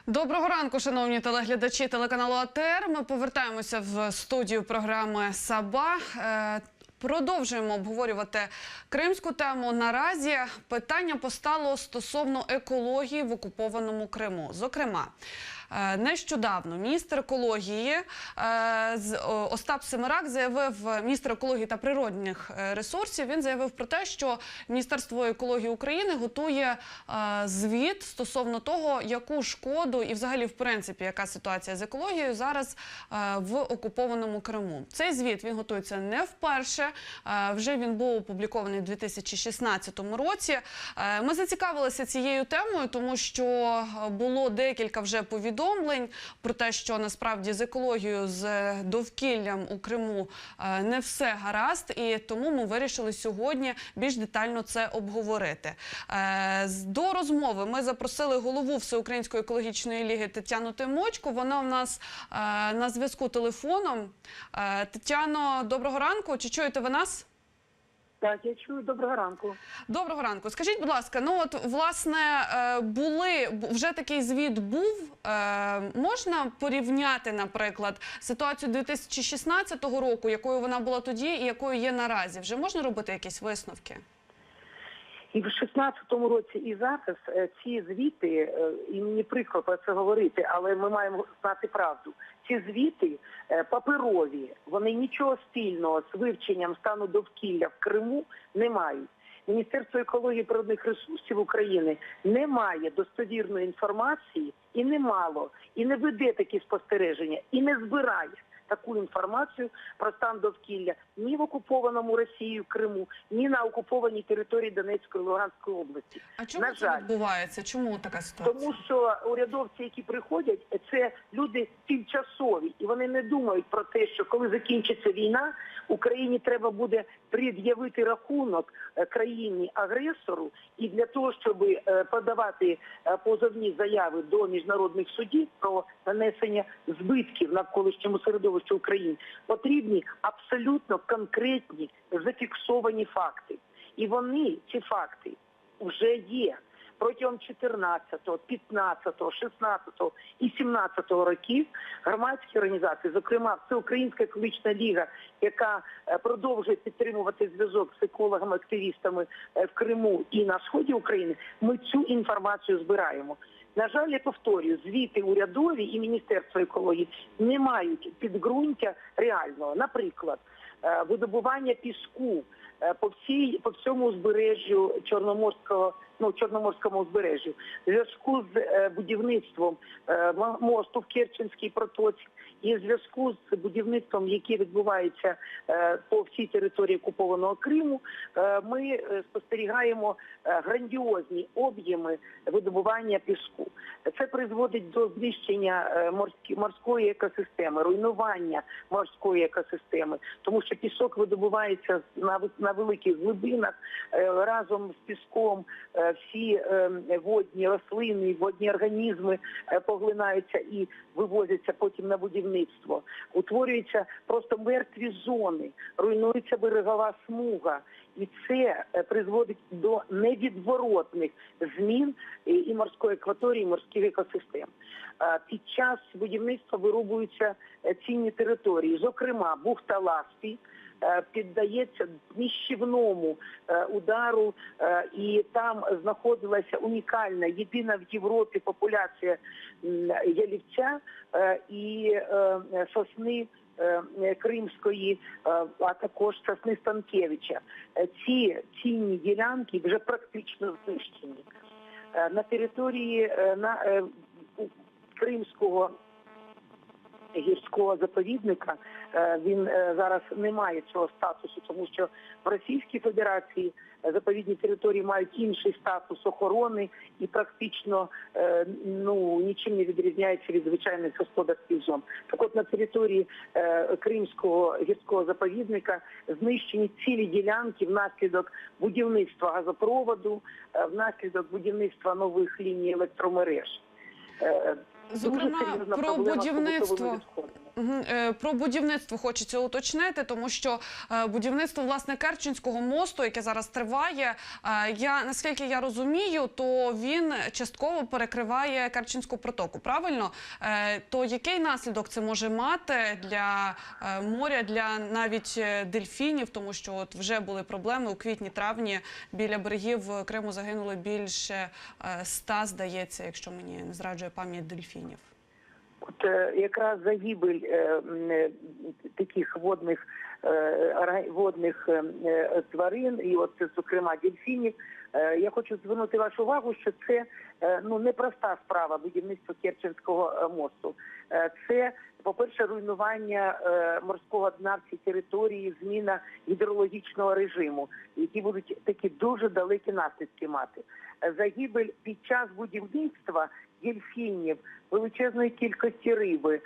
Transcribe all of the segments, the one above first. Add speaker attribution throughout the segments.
Speaker 1: Доброго ранку, шановні телеглядачі телеканалу АТR. Ми повертаємося в студію програми «Саба». Продовжуємо обговорювати кримську тему. Наразі питання постало стосовно екології в окупованому Криму. Зокрема, нещодавно міністр екології Остап Семерак заявив, міністр екології та природних ресурсів, він заявив про те, що Міністерство екології України готує звіт стосовно того, яку шкоду і взагалі, в принципі, яка ситуація з екологією зараз в окупованому Криму. Цей звіт, він готується не вперше, вже він був опублікований у 2016 році. Ми зацікавилися цією темою, тому що було декілька вже повідомлень про те, що насправді з екологією, з довкіллям у Криму не все гаразд, і тому ми вирішили сьогодні більш детально це обговорити. До розмови ми запросили голову Всеукраїнської екологічної ліги Тетяну Тимочко. Вона у нас на зв'язку телефоном. Тетяно, доброго ранку. Чи чуєте ви нас?
Speaker 2: Так, я чую. Доброго ранку.
Speaker 1: Доброго ранку. Скажіть, будь ласка, ну от, власне, вже такий звіт був. Можна порівняти, наприклад, ситуацію 2016 року, якою вона була тоді і якою є наразі? Вже можна робити якісь висновки?
Speaker 2: І в 2016 році, і зараз ці звіти, і мені прикро про це говорити, але ми маємо знати правду. Ці звіти паперові, вони нічого спільного з вивченням стану довкілля в Криму не мають. Міністерство екології і природних ресурсів України не має достовірної інформації і не мало, і не веде такі спостереження, і не збирає таку інформацію про стан довкілля ні в окупованому Росією Криму, ні на окупованій території Донецької і Луганської області.
Speaker 1: А чому це відбувається? Чому така ситуація?
Speaker 2: Тому що урядовці, які приходять, це люди тимчасові. І вони не думають про те, що коли закінчиться війна, Україні треба буде пред'явити рахунок країні-агресору. І для того, щоб подавати позовні заяви до міжнародних судів про нанесення збитків навколишньому середовищу України, потрібні абсолютно конкретні зафіксовані факти. І вони, ці факти, вже є. Протягом 14, 15, 16 і 17 років громадські організації, зокрема Всеукраїнська екологічна ліга, яка продовжує підтримувати зв'язок з екологами-активістами в Криму і на сході України, ми цю інформацію збираємо. На жаль, я повторюю, звіти урядові і Міністерство екології не мають підґрунтя реального. Наприклад, видобування піску по всьому узбережжю Чорноморському узбережжю, в зв'язку з будівництвом мосту в Керченській протоці і в зв'язку з будівництвом, яке відбувається по всій території окупованого Криму, ми спостерігаємо грандіозні об'єми видобування піску. Це призводить до знищення морської екосистеми, руйнування морської екосистеми, тому що пісок видобувається на великих глибинах, разом з піском всі водні рослини, водні організми поглинаються і вивозяться потім на будівництво. Утворюються просто мертві зони, руйнується берегова смуга. І це призводить до невідворотних змін і морської акваторії, і морських екосистем. Під час будівництва вирубуються цінні території, зокрема бухта Ласпі піддається нищівному удару, і там знаходилася унікальна, єдина в Європі популяція ялівця і сосни Кримської, а також сосни Станкевича. Ці цінні ділянки вже практично знищені. На території Кримського гірського заповідника він зараз не має цього статусу, тому що в Російській Федерації заповідні території мають інший статус охорони і практично нічим не відрізняються від звичайних господарських зон. Так от на території Кримського гірського заповідника знищені цілі ділянки внаслідок будівництва газопроводу, внаслідок будівництва нових ліній електромереж.
Speaker 1: Зокрема, про будівництво. Про будівництво хочеться уточнити, тому що будівництво, власне, Керченського мосту, яке зараз триває, наскільки я розумію, то він частково перекриває Керченську протоку, правильно? То який наслідок це може мати для моря, для навіть дельфінів, тому що от вже були проблеми у квітні-травні, біля берегів Криму загинули більше 100, здається, якщо мені не зраджує пам'ять, дельфінів.
Speaker 2: От якраз загибель таких водних тварин, і от, зокрема, дельфінів, я хочу звернути вашу увагу, що це непроста справа будівництва Керченського мосту. Це, по-перше, руйнування морського дна в цій території, зміна гідрологічного режиму, які будуть такі дуже далекі наслідки мати. Загибель під час будівництва дельфінів, величезної кількості риби,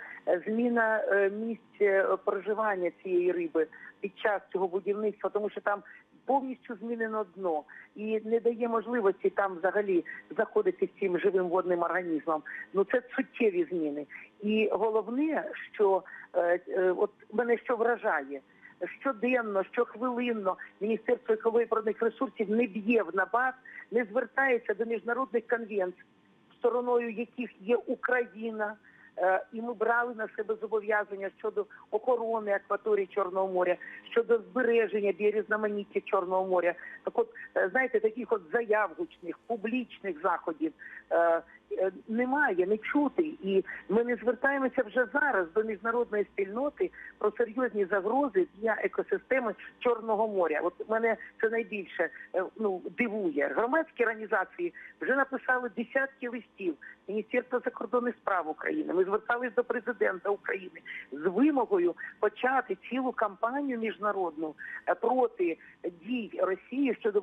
Speaker 2: зміна місць проживання цієї риби під час цього будівництва, тому що там повністю змінено дно і не дає можливості там взагалі заходити з цим живим водним організмом. Це суттєві зміни. І головне, що от мене що вражає, щоденно, щохвилинно Міністерство екології і природних ресурсів не б'є в набат, не звертається до міжнародних конвенцій, стороною яких є Україна, і ми брали на себе зобов'язання щодо охорони акваторії Чорного моря, щодо збереження біорізноманіття Чорного моря. Так от, знаєте, таких от заяв гучних, публічних заходів немає, не чути. І ми не звертаємося вже зараз до міжнародної спільноти про серйозні загрози для екосистеми Чорного моря. От мене це найбільше дивує. Громадські організації вже написали десятки листів Міністерства закордонних справ України. Ми звертались до президента України з вимогою почати цілу кампанію міжнародну проти дій Росії щодо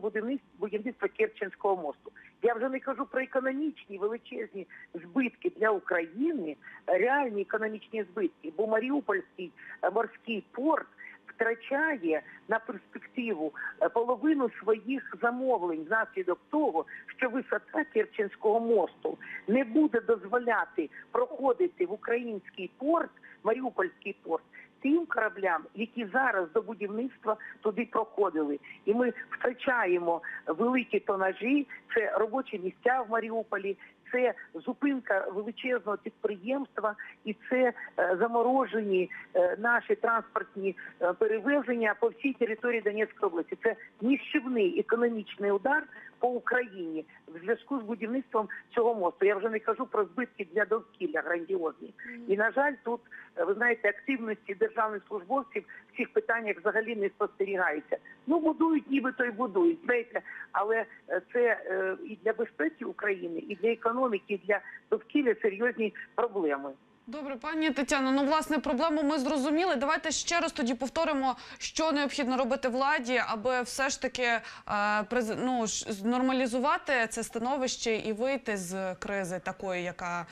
Speaker 2: будівництва Керченського мосту. Я вже не кажу про економічні величезні збитки для України, реальні економічні збитки, бо Маріупольський морський порт втрачає на перспективу половину своїх замовлень внаслідок того, що висота Керченського мосту не буде дозволяти проходити в український порт, Маріупольський порт, тим кораблям, які зараз до будівництва туди проходили. І ми втрачаємо великі тонажі, це робочі місця в Маріуполі, це зупинка величезного підприємства і це заморожені наші транспортні перевезення по всій території Донецької області. Це нищівний економічний удар по Україні в зв'язку з будівництвом цього мосту. Я вже не кажу про збитки для довкілля грандіозні. І, на жаль, тут, ви знаєте, активності державних службовців в цих питаннях взагалі не спостерігається. Будують, нібито й будують, знаєте, але це і для безпеки України, і для економіки, і для довкілля серйозні проблеми.
Speaker 1: Добре, пані Тетяно, власне, проблему ми зрозуміли. Давайте ще раз тоді повторимо, що необхідно робити владі, аби все ж таки нормалізувати це становище і вийти з кризи такої, яка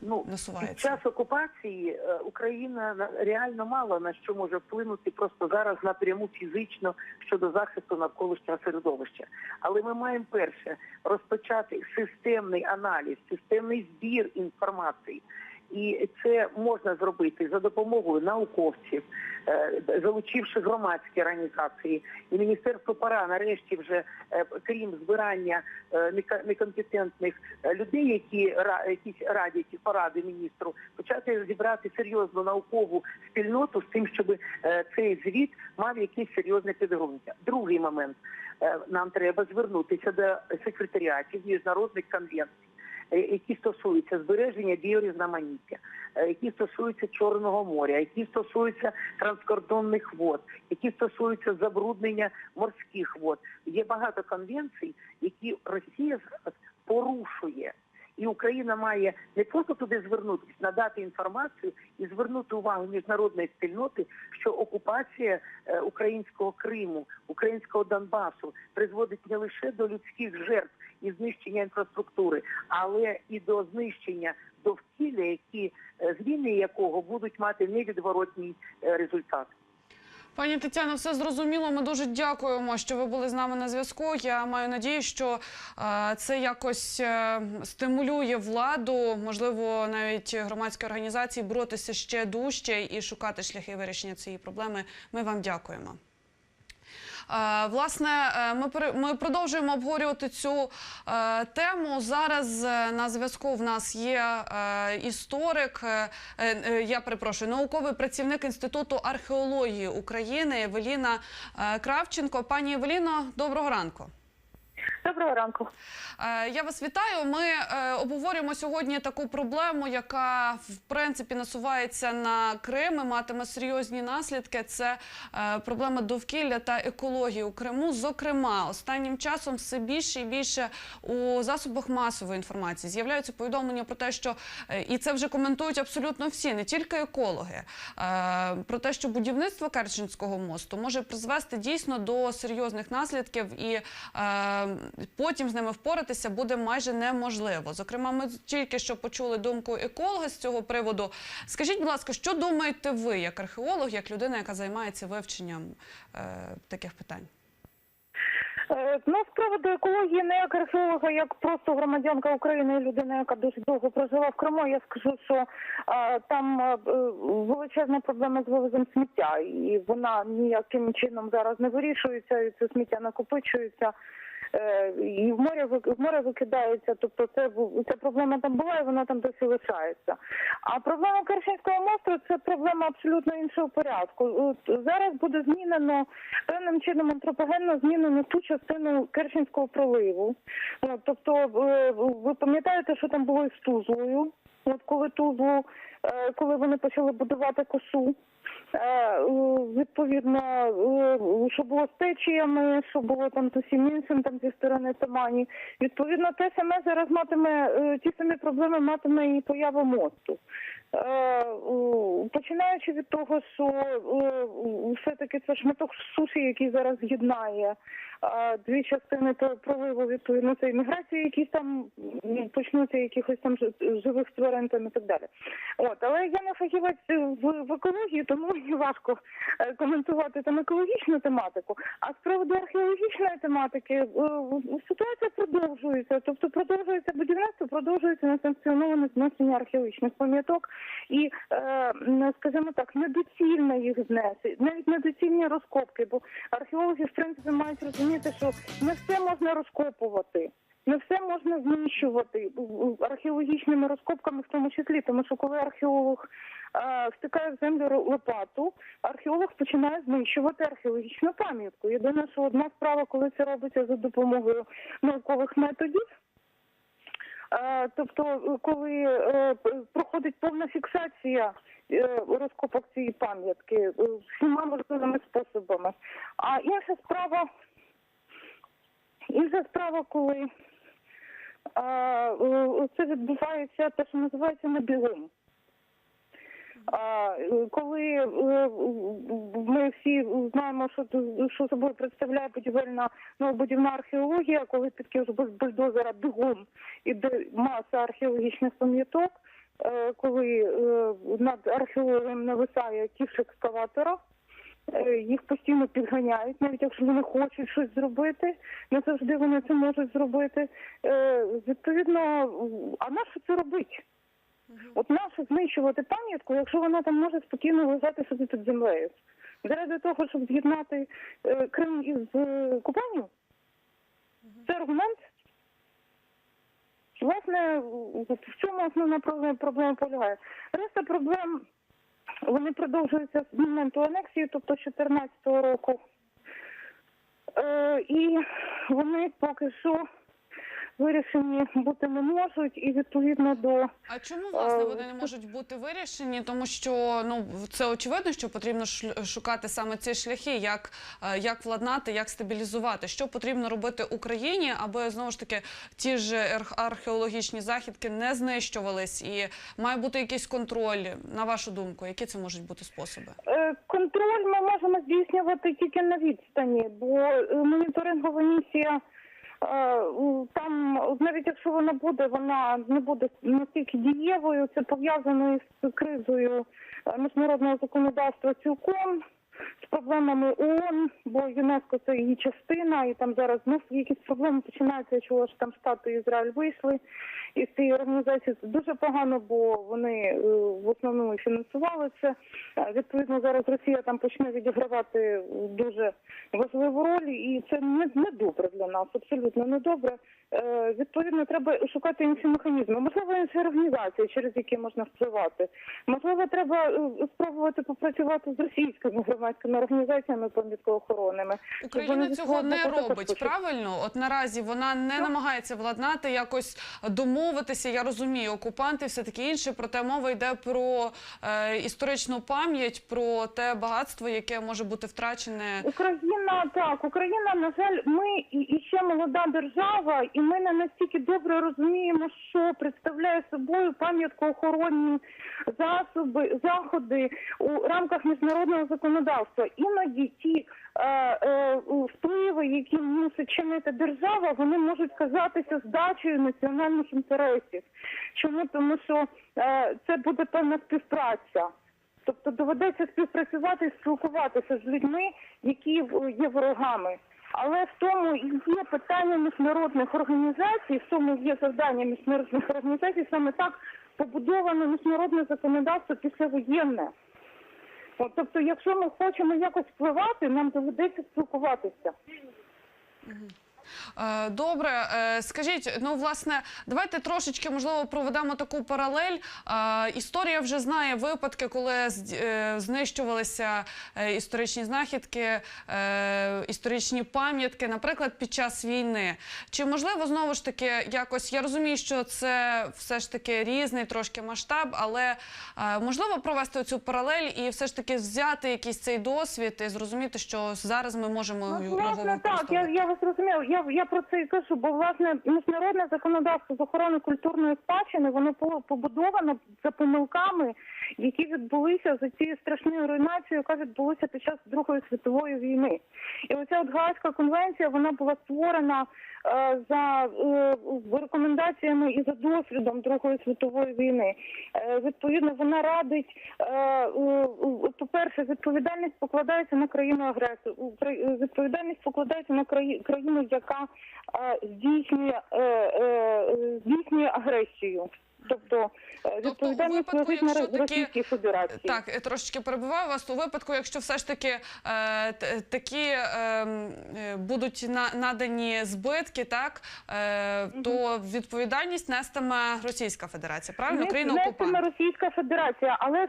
Speaker 1: насувається.
Speaker 2: Під час окупації Україна реально мало на що може вплинути просто зараз напряму фізично щодо захисту навколишнього середовища. Але ми маємо перше розпочати системний аналіз, системний збір інформації. І це можна зробити за допомогою науковців, залучивши громадські організації. І міністерство пора нарешті вже, крім збирання некомпетентних людей, які радять поради міністру, почати зібрати серйозну наукову спільноту з тим, щоб цей звіт мав якесь серйозне підґрунтя. Другий момент. Нам треба звернутися до секретаріатів міжнародних конвенцій, які стосуються збереження біорізноманіття, які стосуються Чорного моря, які стосуються транскордонних вод, які стосуються забруднення морських вод. Є багато конвенцій, які Росія зараз порушує. І Україна має не просто туди звернутися, надати інформацію і звернути увагу міжнародної спільноти, що окупація українського Криму, українського Донбасу призводить не лише до людських жертв і знищення інфраструктури, але і до знищення довкілля, зміни якого будуть мати невідворотній результат.
Speaker 1: Пані Тетяно, все зрозуміло. Ми дуже дякуємо, що ви були з нами на зв'язку. Я маю надію, що це якось стимулює владу, можливо, навіть громадські організації боротися ще дужче і шукати шляхи вирішення цієї проблеми. Ми вам дякуємо. Власне, ми продовжуємо обговорювати цю тему. Зараз на зв'язку в нас є науковий працівник Інституту археології України Евеліна Кравченко. Пані Евеліно, доброго ранку.
Speaker 3: Доброго ранку.
Speaker 1: Я вас вітаю. Ми обговорюємо сьогодні таку проблему, яка, в принципі, насувається на Крим і матиме серйозні наслідки. Це проблема довкілля та екології у Криму. Зокрема, останнім часом все більше і більше у засобах масової інформації з'являються повідомлення про те, що, і це вже коментують абсолютно всі, не тільки екологи, про те, що будівництво Керченського мосту може призвести дійсно до серйозних наслідків і потім з ними впоратися буде майже неможливо. Зокрема, ми тільки що почули думку еколога з цього приводу. Скажіть, будь ласка, що думаєте ви, як археолог, як людина, яка займається вивченням таких питань?
Speaker 3: З приводу екології, не як археолога, як просто громадянка України, людина, яка дуже довго прожила в Криму, я скажу, що там величезна проблема з вивозом сміття, і вона ніяким чином зараз не вирішується, і це сміття накопичується. І в море викидається, тобто ця проблема там була і вона там досі лишається. А проблема Керченського мосту – це проблема абсолютно іншого порядку. Зараз буде змінено, певним чином антропогенно змінено ту частину Керченського проливу. Тобто ви пам'ятаєте, що там було із Тузлою, коли вони почали будувати косу. Відповідно, що було з течіями, що було там з усім іншим там зі сторони Тамані. Відповідно, те саме зараз ті самі проблеми матиме і поява мосту. Починаючи від того, що все-таки це шматок суші, який зараз з'єднає дві частини проливу, відповідно, це імміграції, якісь там почнуться якихось там живих тварин і так далі. Але я не фахівець в екології, тому мені важко коментувати там екологічну тематику. А з приводу археологічної тематики ситуація продовжується. Тобто продовжується будівництво, продовжується несанкціоноване знесення археологічних пам'яток і, скажімо так, недоцільне їх знесення, навіть недоцільні розкопки, бо археологи, в принципі, мають розуміти, що не все можна розкопувати. Не все можна знищувати археологічними розкопками в тому числі, тому що коли археолог втикає в землю лопату, археолог починає знищувати археологічну пам'ятку. Єдине, що одна справа, коли це робиться за допомогою наукових методів, тобто коли проходить повна фіксація розкопок цієї пам'ятки всіма можливими способами. А інша справа, коли це відбувається те, що називається набігом. Коли ми всі знаємо, що собою представляє будівна археологія, коли тільки з бульдозера бігом іде маса археологічних пам'яток, коли над археологом нависає ківш екскаватора, їх постійно підганяють, навіть якщо вони хочуть щось зробити, не завжди вони це можуть зробити. Відповідно, а нащо це робити? От нащо знищувати пам'ятку, якщо вона там може спокійно лежати собі під землею? Заради того, щоб з'єднати Крим із Кубанью? Це аргумент? Власне, в цьому основна проблема полягає. Решта проблем, вони продовжуються з моменту анексії, тобто з 2014 року. І вони поки що вирішені бути не можуть, і відповідно до...
Speaker 1: А чому, власне, вони не можуть бути вирішені? Тому що, це очевидно, що потрібно шукати саме ці шляхи, як владнати, як стабілізувати. Що потрібно робити Україні, аби, знову ж таки, ті ж археологічні західки не знищувались, і має бути якийсь контроль, на вашу думку, які це можуть бути способи?
Speaker 3: Контроль ми можемо здійснювати тільки на відстані, бо моніторингова місія там, навіть якщо вона не буде настільки дієвою, це пов'язано із кризою міжнародного законодавства цілком, з проблемами ООН, бо ЮНЕСКО це її частина, і там зараз знов якісь проблеми починаються, чого ж там Штати і Ізраїль вийшли із цієї організації. Це дуже погано, бо вони в основному фінансували це. Відповідно, зараз Росія там почне відігравати дуже важливу роль, і це не добре для нас, абсолютно не добре. Відповідно, треба шукати інші механізми. Можливо, інші організації, через які можна впливати. Можливо, треба спробувати попрацювати з російськими громадськими організаціями пам'яткоохоронними.
Speaker 1: Україна цього не робить, правильно? От наразі вона не намагається владнати, якось домовитися. Я розумію, окупанти, все таке інше, проте мова йде про історичну пам'ять, про те багатство, яке може бути втрачене.
Speaker 3: Україна, на жаль, ми і ще молода держава, і ми не настільки добре розуміємо, що представляє собою пам'яткоохоронні заходи у рамках міжнародного законодавства. Іноді ті впливи, які мусить чинити держава, вони можуть казатися здачею національних інтересів. Чому? Тому що це буде певна співпраця. Тобто доведеться співпрацювати і спілкуватися з людьми, які є ворогами. Але в тому і є питання міжнародних організацій, в тому є завдання міжнародних організацій, саме так побудовано міжнародне законодавство післявоєнне. Тобто, якщо ми хочемо якось впливати, нам доведеться спілкуватися.
Speaker 1: Добре, скажіть, ну, власне, давайте трошечки, можливо, проведемо таку паралель. Історія вже знає випадки, коли знищувалися історичні знахідки, історичні пам'ятки, наприклад, під час війни. Чи можливо, знову ж таки, якось, я розумію, що це все ж таки різний трошки масштаб, але можливо провести цю паралель і все ж таки взяти якийсь цей досвід і зрозуміти, що зараз ми можемо його використовувати?
Speaker 3: Так, я вас розумію. Я про це і кажу, бо, власне, міжнародне законодавство з охорони культурної спадщини, воно побудовано за помилками, які відбулися за цією страшною руйнацією, яка відбулася під час Другої світової війни. І оця от Гаазька конвенція, вона була створена за рекомендаціями і за досвідом Другої світової війни. Відповідно, вона радить, по-перше, відповідальність покладається на країну-агресора, відповідальність покладається на країну, яка здійснює агресію. Тобто відповідальність лежить на Російській Федерації.
Speaker 1: Так, трошечки перебиваю вас. У випадку, якщо все ж таки такі будуть надані збитки, так, то відповідальність нестиме Російська Федерація, правильно? Країна-окупант.
Speaker 3: Нестиме Російська Федерація, але ж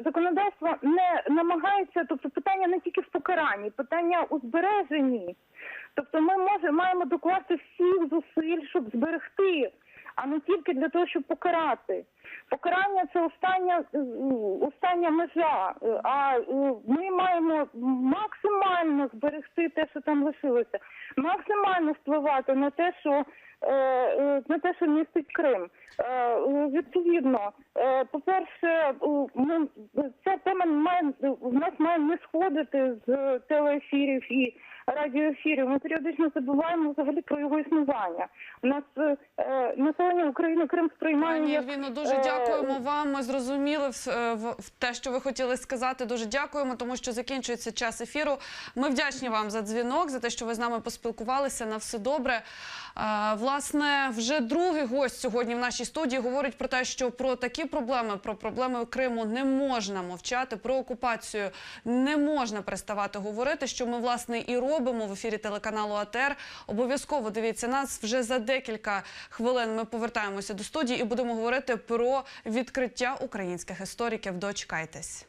Speaker 3: законодавство не намагається, тобто питання не тільки в покаранні, питання у збереженні. Тобто ми маємо докласти всіх зусиль, щоб зберегти, а не тільки для того, щоб покарати. Покарання – це остання межа, а ми маємо максимально зберегти те, що там лишилося, максимально впливати на те, що містить Крим. Відповідно, по-перше, ця тема в нас має не сходити з телеефірів і радіоефірів. Ми періодично забуваємо взагалі про його існування. У нас населення України Крим сприймає
Speaker 1: Пані
Speaker 3: як...
Speaker 1: Ельвіно, дуже дякуємо вам. Ми зрозуміли те, що ви хотіли сказати. Дуже дякуємо, тому що закінчується час ефіру. Ми вдячні вам за дзвінок, за те, що ви з нами поспілкувалися. На все добре. Власне, вже другий гость сьогодні в нашій студії говорить про те, що про такі проблеми, про проблеми Криму не можна мовчати, про окупацію не можна переставати говорити, що ми, власне, і робимо в ефірі телеканалу АТР. Обов'язково дивіться нас. Вже за декілька хвилин ми повертаємося до студії і будемо говорити про відкриття українських істориків. Дочекайтесь.